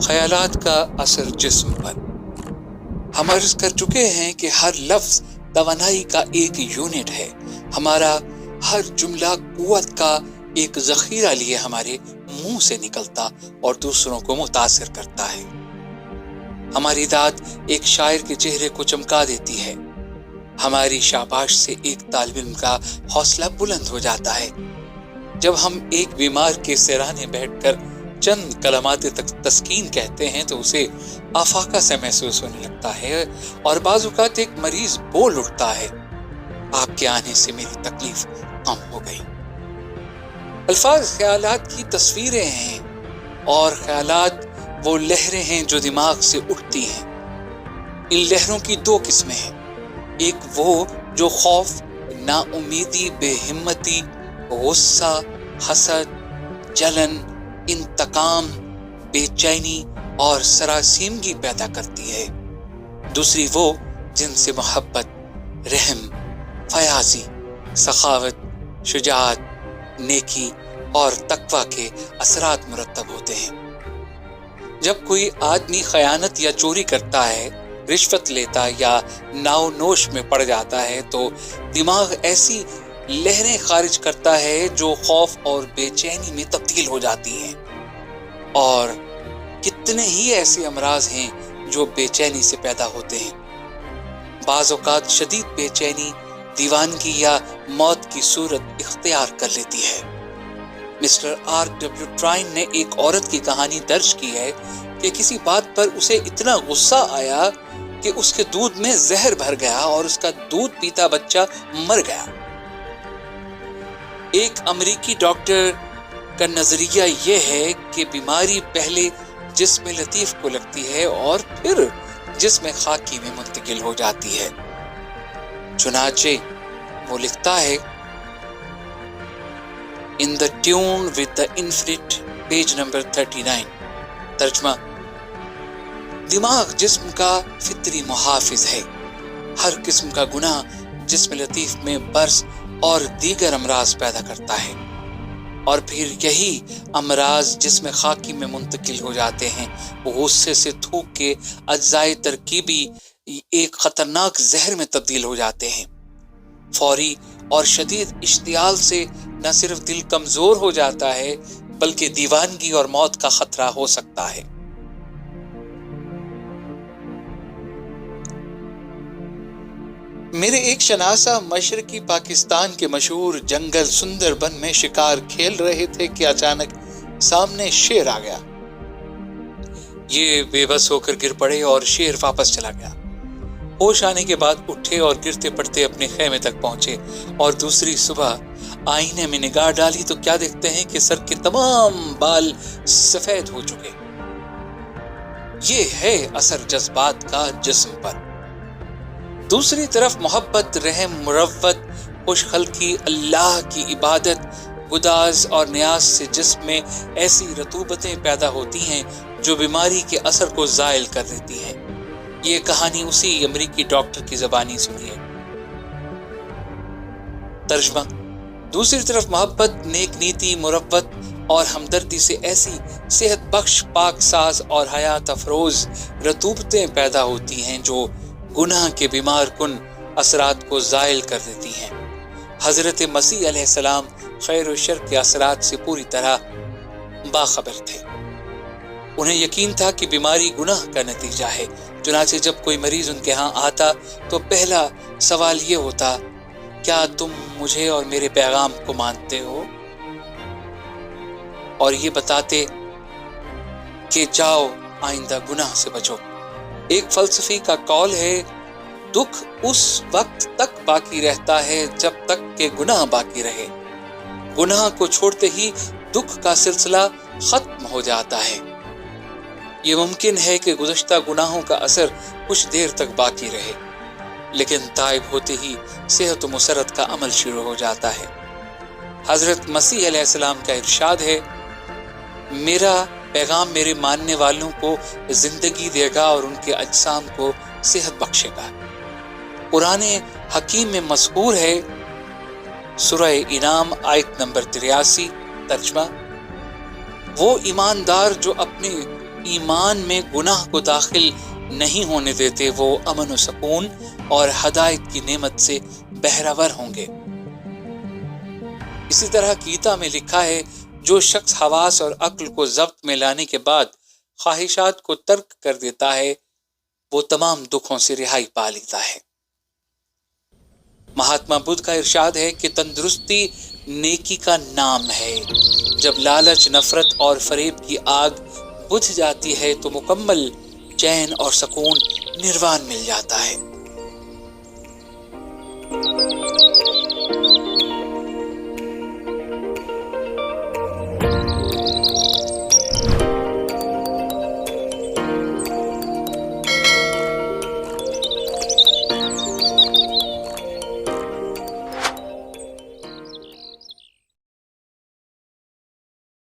خیالات کا اثر جسم پر۔ ہم عرض کر چکے ہیں کہ ہر لفظ توانائی کا ایک یونٹ ہے۔ ہمارا ہر جملہ قوت کا ایک ذخیرہ لیے ہمارے منہ سے نکلتا اور دوسروں کو متاثر کرتا ہے۔ ہماری داد ایک شاعر کے چہرے کو چمکا دیتی ہے۔ ہماری شاباش سے ایک طالب علم کا حوصلہ بلند ہو جاتا ہے۔ جب ہم ایک بیمار کے سرانے بیٹھ کر چند کلمات تسکین کہتے ہیں تو اسے آفاقہ سے محسوس ہونے لگتا ہے اور بعض اوقات ایک مریض بول اٹھتا ہے، آپ کے آنے سے میری تکلیف کم ہو گئی۔ الفاظ خیالات کی تصویریں ہیں اور خیالات وہ لہریں ہیں جو دماغ سے اٹھتی ہیں۔ ان لہروں کی دو قسمیں ہیں، ایک وہ جو خوف، نا امیدی، بے ہمتی، غصہ، حسد، جلن، انتقام، بے چینی اور سراسیمگی پیدا کرتی ہے۔ دوسری وہ جن سے محبت، رحم، فیاضی، سخاوت، شجاعت، نیکی اور تقوی کے اثرات مرتب ہوتے ہیں۔ جب کوئی آدمی خیانت یا چوری کرتا ہے، رشوت لیتا یا ناؤ نوش میں پڑ جاتا ہے تو دماغ ایسی لہریں خارج کرتا ہے جو خوف اور بے چینی میں تبدیل ہو جاتی ہیں، اور کتنے ہی ایسے امراض ہیں جو بے چینی سے پیدا ہوتے ہیں۔ بعض اوقات شدید بے چینی دیوانگی یا موت کی صورت اختیار کر لیتی ہے۔ Mister R.W. ٹرائن نے ایک عورت کی کہانی درج کی ہے کہ کسی بات پر اسے اتنا غصہ آیا کہ اس کے دودھ میں زہر بھر گیا اور اس کا دودھ پیتا بچہ مر گیا۔ ایک امریکی ڈاکٹر کا نظریہ یہ ہے کہ بیماری پہلے جسم لطیف کو لگتی ہے اور پھر جسم خاکی میں منتقل ہو جاتی ہے۔ چنانچہ وہ لکھتا ہے In the tune with the infinite, page number 39۔ ترجمہ: دماغ جسم کا فطری محافظ ہے۔ ہر قسم کا گناہ جسم لطیف میں برس اور دیگر امراض پیدا کرتا ہے، اور پھر یہی امراض جسم خاکی میں منتقل ہو جاتے ہیں۔ غصے سے تھوک کے اجزائے ترکیبی ایک خطرناک زہر میں تبدیل ہو جاتے ہیں۔ فوری اور شدید اشتعال سے نہ صرف دل کمزور ہو جاتا ہے بلکہ دیوانگی اور موت کا خطرہ ہو سکتا ہے۔ میرے ایک شناسہ مشرقی پاکستان کے مشہور جنگل سندر بن میں شکار کھیل رہے تھے کہ اچانک سامنے شیر آ گیا۔ یہ بے بس ہو کر گر پڑے اور شیر واپس چلا گیا۔ ہوش آنے کے بعد اٹھے اور گرتے پڑتے اپنے خیمے تک پہنچے اور دوسری صبح آئینے میں نگاہ ڈالی تو کیا دیکھتے ہیں کہ سر کے تمام بال سفید ہو چکے۔ یہ ہے اثر جذبات کا جسم پر۔ دوسری طرف محبت، رحم، مروت، خوش خلقی، اللہ کی عبادت، گداز اور نیاز سے جسم میں ایسی رطوبتیں پیدا ہوتی ہیں جو بیماری کے اثر کو زائل کر دیتی ہیں۔ یہ کہانی اسی امریکی ڈاکٹر کی زبانی سنیے۔ ترجمہ: دوسری طرف محبت، نیک نیتی، مروت اور ہمدردی سے ایسی صحت بخش، پاک ساز اور حیات افروز رطوبتیں پیدا ہوتی ہیں جو گناہ کے بیمار کن اثرات کو زائل کر دیتی ہیں۔ حضرت مسیح علیہ السلام خیر و شر کے اثرات سے پوری طرح باخبر تھے۔ انہیں یقین تھا کہ بیماری گناہ کا نتیجہ ہے۔ چنانچہ جب کوئی مریض ان کے ہاں آتا تو پہلا سوال یہ ہوتا، کیا تم مجھے اور میرے پیغام کو مانتے ہو؟ اور یہ بتاتے کہ جاؤ آئندہ گناہ سے بچو۔ ایک فلسفی کا قول ہے، دکھ اس وقت تک باقی رہتا ہے جب تک کہ گناہ باقی رہے۔ گناہ کو چھوڑتے ہی دکھ کا سلسلہ ختم ہو جاتا ہے۔ یہ ممکن ہے کہ گزشتہ گناہوں کا اثر کچھ دیر تک باقی رہے، لیکن تائب ہوتے ہی صحت و مسرت کا عمل شروع ہو جاتا ہے۔ حضرت مسیح علیہ السلام کا ارشاد ہے، میرا پیغام میرے ماننے والوں کو زندگی دے گا اور ان کے اجسام کو صحت بخشے گا۔ قرآن حکیم میں مذکور ہے، سورہ انعام آیت نمبر 83۔ ترجمہ: وہ ایماندار جو اپنے ایمان میں گناہ کو داخل نہیں ہونے دیتے وہ امن و سکون اور ہدایت کی نعمت سے بہرور ہوں گے۔ اسی طرح گیتا میں لکھا ہے، جو شخص حواس اور عقل کو ضبط میں لانے کے بعد خواہشات کو ترک کر دیتا ہے وہ تمام دکھوں سے رہائی پا لیتا ہے۔ مہاتما بدھ کا ارشاد ہے کہ تندرستی نیکی کا نام ہے۔ جب لالچ، نفرت اور فریب کی آگ بجھ جاتی ہے تو مکمل چین اور سکون نروان مل جاتا ہے۔